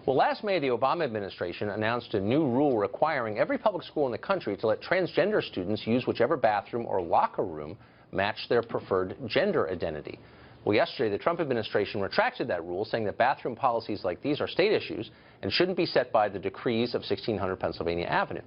Well, last May, the Obama administration announced a new rule requiring every public school in the country to let transgender students use whichever bathroom or locker room match their preferred gender identity. Well, yesterday, the Trump administration retracted that rule, saying that bathroom policies like these are state issues and shouldn't be set by the decrees of 1600 Pennsylvania Avenue.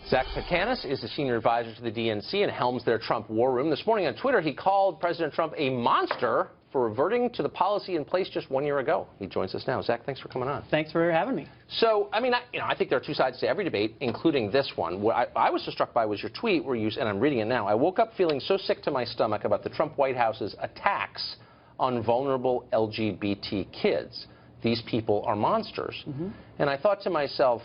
Zach Pecanis is the senior advisor to the DNC and helms their Trump war room. This morning on Twitter, he called President Trump a monster for reverting to the policy in place just 1 year ago. He joins us now. Zach, thanks for coming on. Thanks for having me. So, I mean, I think there are two sides to every debate, including this one. What I was so struck by was your tweet where you, and I'm reading it now, I woke up feeling so sick to my stomach about the Trump White House's attacks on vulnerable LGBT kids. These people are monsters. And I thought to myself,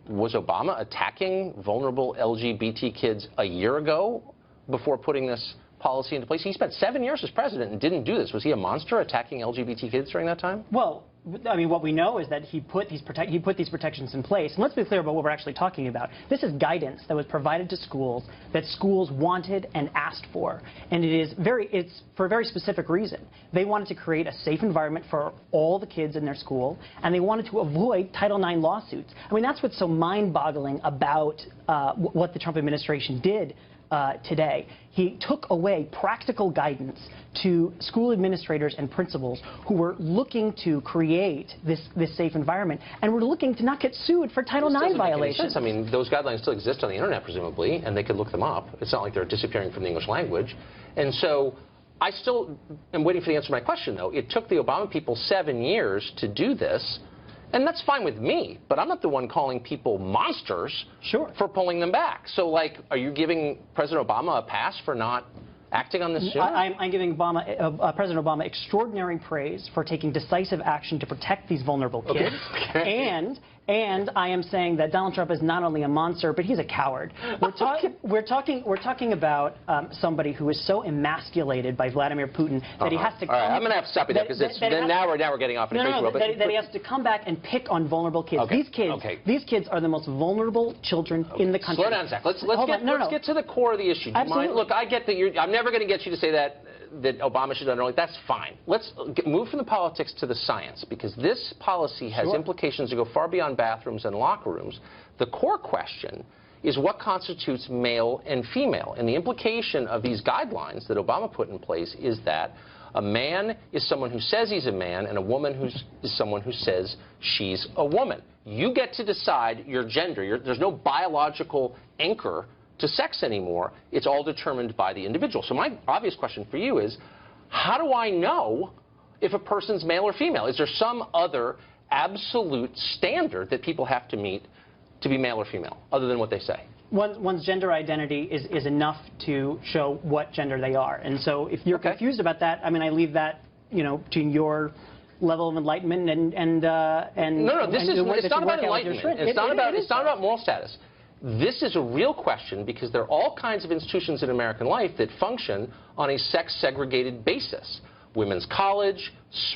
was Obama attacking vulnerable LGBT kids a year ago before putting this policy into place? He spent 7 years as president and didn't do this. Was he a monster attacking LGBT kids during that time? Well, I mean, what we know is that he put these protections in place. And let's be clear about what we're actually talking about. This is guidance that was provided to schools that schools wanted and asked for. And it's for a very specific reason. They wanted to create a safe environment for all the kids in their school, and they wanted to avoid Title IX lawsuits. I mean, that's what's so mind-boggling about what the Trump administration did today. He took away practical guidance to school administrators and principals who were looking to create this safe environment and were looking to not get sued for Title IX violations. I mean, those guidelines still exist on the internet, presumably, and they could look them up. It's not like they're disappearing from the English language. And so I still am waiting for the answer to my question, though. It took the Obama people 7 years to do this. And that's fine with me, but I'm not the one calling people monsters for pulling them back. So, like, are you giving President Obama a pass for not acting on this sooner? I'm giving President Obama extraordinary praise for taking decisive action to protect these vulnerable kids. And I am saying that Donald Trump is not only a monster, but he's a coward. We're talking about somebody who is so emasculated by Vladimir Putin that he has to. All right, I'm going to have to stop you there because now we're getting off in a crazy world. That he has to come back and pick on vulnerable kids. These kids are the most vulnerable children in the country. Slow down, Zach. Let's get to the core of the issue. Do you mind? Look, I get that I'm never going to get you to say that Obama should have done early. That's fine. Let's move from the politics to the science, because this policy has implications that go far beyond bathrooms and locker rooms. The core question is what constitutes male and female. And the implication of these guidelines that Obama put in place is that a man is someone who says he's a man, and a woman is someone who says she's a woman. You get to decide your gender. There's no biological anchor to sex anymore. It's all determined by the individual. So my obvious question for you is, how do I know if a person's male or female? Is there some other absolute standard that people have to meet to be male or female, other than what they say? One's gender identity is enough to show what gender they are. And so if you're confused about that, I mean, I leave that, to your level of enlightenment it's not about enlightenment. It's not about moral status. This is a real question because there are all kinds of institutions in American life that function on a sex-segregated basis. Women's college,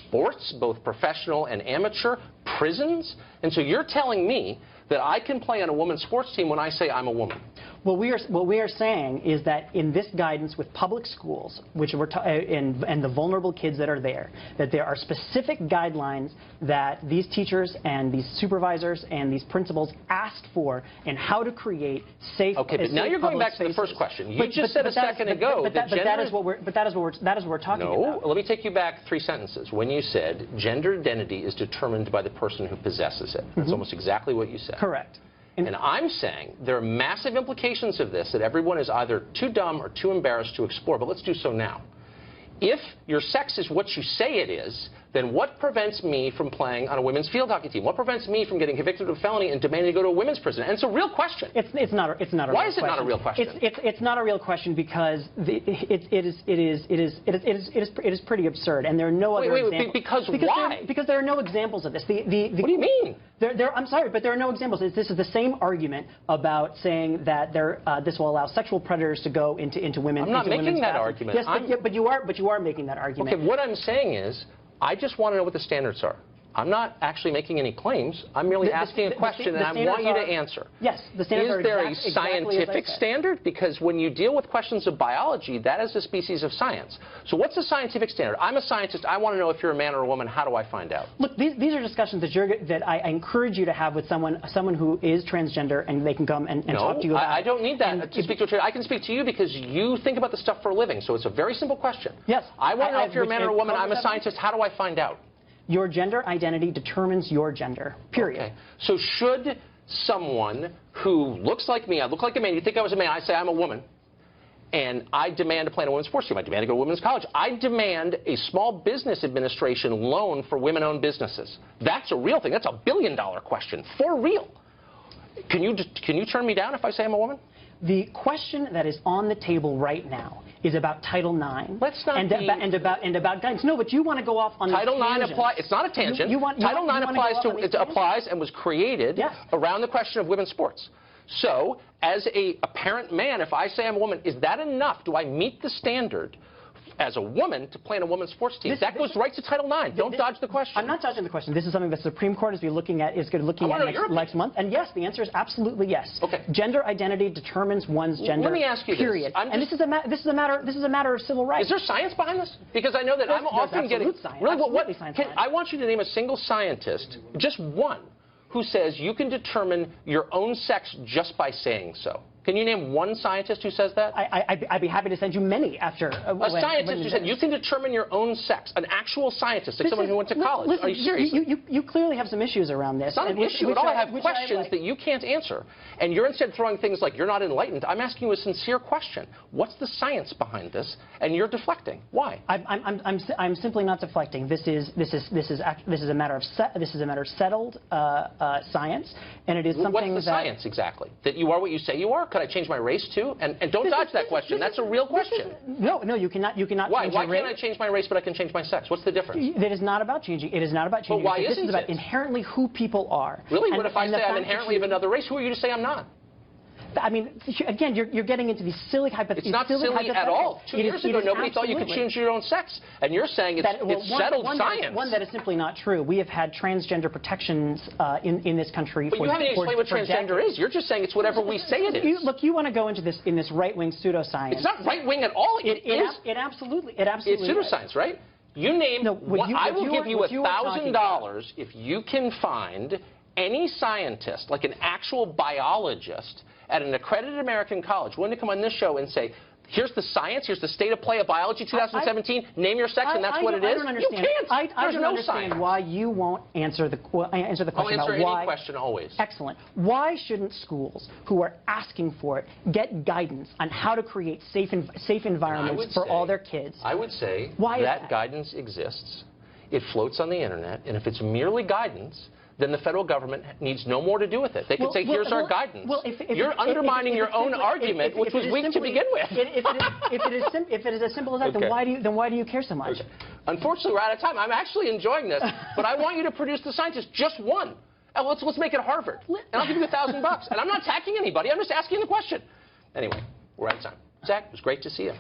sports, both professional and amateur, prisons. And so you're telling me that I can play on a women's sports team when I say I'm a woman. What we are saying is that in this guidance with public schools, which and the vulnerable kids that are there, that there are specific guidelines that these teachers and these supervisors and these principals asked for and how to create safe. But now you're going back to the first question. You just said a second ago that is what we're talking about. Let me take you back 3 sentences. When you said gender identity is determined by the person who possesses it. That's almost exactly what you said. Correct. And I'm saying there are massive implications of this that everyone is either too dumb or too embarrassed to explore, but let's do so now. If your sex is what you say it is, then what prevents me from playing on a women's field hockey team? What prevents me from getting convicted of a felony and demanding to go to a women's prison? And it's a real question. It's not a real question. Why is it not a real question? It's not a real question because it is pretty absurd, and there are no other examples. Why? Because there are no examples of this. What do you mean? I'm sorry, but there are no examples. This is the same argument about saying that this will allow sexual predators to go into women. I'm not making that argument. Yes, but you are making that argument. Okay, what I'm saying is, I just want to know what the standards are. I'm not actually making any claims. I'm merely asking a question, and I want you to answer. Yes, the standards are Is there a exactly scientific standard? Because when you deal with questions of biology, that is a species of science. So what's the scientific standard? I'm a scientist. I want to know if you're a man or a woman. How do I find out? Look, these are discussions that I encourage you to have with someone who is transgender, and they can come and talk to you about. I don't need that to speak to a. I can speak to you because you think about this stuff for a living. So it's a very simple question. Yes. I want to know if you're a man or a woman. I'm a scientist. How do I find out? Your gender identity determines your gender, period. Okay. So should someone who looks like me, I look like a man, you think I was a man, I say I'm a woman, and I demand to play in a women's sports team, I demand to go to women's college, I demand a small business administration loan for women-owned businesses. That's a real thing. That's a billion-dollar question, for real. Can you turn me down if I say I'm a woman? The question that is on the table right now is about Title IX. Let's not and about guidance. No, but you want to go off on Title IX applies. It's not a tangent. Title IX applies and was created around the question of women's sports. So, as a apparent man, if I say I'm a woman, is that enough? Do I meet the standard as a woman to play in a women's sports team? That goes right to Title IX. Don't dodge the question. I'm not dodging the question. This is something the Supreme Court is looking at next month. And yes, the answer is absolutely yes. Okay. Gender identity determines one's gender. Let me ask you period. And this is a matter of civil rights. Is there science behind this? Because I know that I'm often getting science. Really, I want you to name a single scientist, just one, who says you can determine your own sex just by saying so. Can you name one scientist who says that? I'd be happy to send you many after. A scientist who said you can determine your own sex. An actual scientist, like someone who went to college. Listen, are you serious? You clearly have some issues around this. It's not an issue at all. I have questions that you can't answer. And you're instead throwing things like you're not enlightened. I'm asking you a sincere question. What's the science behind this? And you're deflecting. Why? I'm simply not deflecting. This is a matter of settled science, and it is something What's the science exactly? That you are what you say you are? Could I change my race too? And don't dodge that question. That's a real question. No, you cannot. Why? Change Why your race. can't I change my race, but I can change my sex? What's the difference? It is not about changing. It is not about changing. But why this isn't is about it? Inherently who people are. Really? What if I say I'm inherently of another race? Who are you to say I'm not? I mean, again, you're getting into these silly hypotheticals. It's not silly at all. 2 years ago, nobody thought you could change your own sex. And you're saying it's settled science. One that is simply not true. We have had transgender protections in this country but you haven't explained what transgender is. You're just saying it's whatever we say it is. Look, you want to go into this in this right-wing pseudoscience. It's not right-wing at all. It absolutely It's pseudoscience, right? You name. I will give you $1,000 if you can find any scientist, like an actual biologist, at an accredited American college, willing to come on this show and say, here's the science, here's the state of play of biology 2017, name your sex, and that's what it is? I don't understand. You can't. I don't understand why you won't answer the question I'll answer about why. Any question always. Excellent. Why shouldn't schools who are asking for it get guidance on how to create safe environments for all their kids? I would say that guidance exists. It floats on the internet, and if it's merely guidance, then the federal government needs no more to do with it. They could say, here's our guidance. You're undermining your own argument, which was weak to begin with. If it is as simple as that, then why do you care so much? Okay. Unfortunately, we're out of time. I'm actually enjoying this, but I want you to produce the scientist, just one. And let's make it Harvard, and I'll give you $1,000. And I'm not attacking anybody. I'm just asking the question. Anyway, we're out of time. Zach, it was great to see you.